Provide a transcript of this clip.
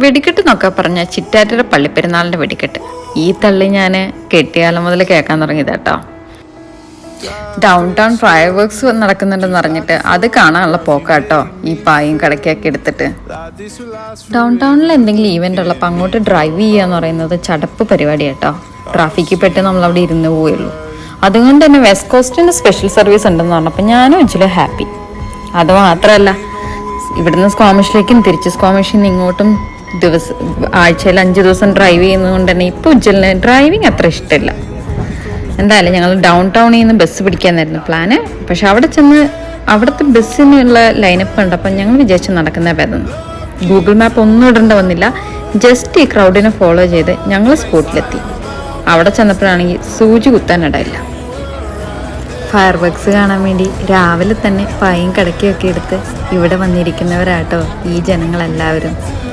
വെടിക്കെട്ട് നോക്കാൻ പറഞ്ഞ ചിറ്റാറ്റയുടെ പള്ളിപ്പെരുന്നാളിന്റെ വെടിക്കെട്ട്. ഈ തള്ളി ഞാൻ കെട്ടിയാലം മുതൽ കേൾക്കാൻ തുടങ്ങിയതാട്ടോ. ഡൗൺ ടൗൺ ഫയർ വർക്ക്സ് നടക്കുന്നുണ്ടെന്ന് പറഞ്ഞിട്ട് അത് കാണാനുള്ള പോക്കാട്ടോ ഈ പായും കടക്കൊക്കെ എടുത്തിട്ട്. ഡൗൺ ടൗണിൽ എന്തെങ്കിലും ഈവന്റ് ഉള്ളപ്പോൾ അങ്ങോട്ട് ഡ്രൈവ് ചെയ്യാന്ന് പറയുന്നത് ചടപ്പ് പരിപാടിയാട്ടോ. ട്രാഫിക്കിൽ പെട്ട് നമ്മൾ അവിടെ ഇരുന്ന് പോയുള്ളൂ. അതുകൊണ്ട് തന്നെ വെസ്റ്റ് കോസ്റ്റിന്റെ സ്പെഷ്യൽ സർവീസ് ഉണ്ടെന്ന് പറഞ്ഞപ്പോൾ ഞാനും ഇച്ചിരി ഹാപ്പി. അത് മാത്രമല്ല, ഇവിടുന്ന് സ്ക്വാമിഷിലേക്കും തിരിച്ച് സ്ക്വാമിഷിൽ നിന്ന് ഇങ്ങോട്ടും ആഴ്ചയിൽ 5 ദിവസം ഡ്രൈവ് ചെയ്യുന്നതുകൊണ്ട് തന്നെ ഇപ്പോൾ ഉജ്ജലിന് ഡ്രൈവിങ് അത്ര ഇഷ്ടമില്ല. എന്തായാലും ഞങ്ങൾ ഡൗൺ ടൗണിൽ നിന്ന് ബസ് പിടിക്കാനായിരുന്നു പ്ലാന്. പക്ഷെ അവിടെ ചെന്ന് അവിടുത്തെ ബസ്സിനുള്ള ലൈനപ്പ് കണ്ടപ്പോൾ ഞങ്ങൾ വിചാരിച്ച് നടക്കുന്ന ഭേദം. ഗൂഗിൾ മാപ്പ് ഒന്നും ഇടേണ്ട വന്നില്ല. ജസ്റ്റ് ഈ ക്രൗഡിനെ ഫോളോ ചെയ്ത് ഞങ്ങൾ സ്പോട്ടിലെത്തി. അവിടെ ചെന്നപ്പോഴാണെങ്കിൽ സൂചി കുത്താനിടയില്ല. ഫയർ വർക്ക്സ് കാണാൻ വേണ്ടി രാവിലെ തന്നെ പായും കടക്കയൊക്കെ എടുത്ത് ഇവിടെ വന്നിരിക്കുന്നവരാട്ടോ ഈ ജനങ്ങളെല്ലാവരും.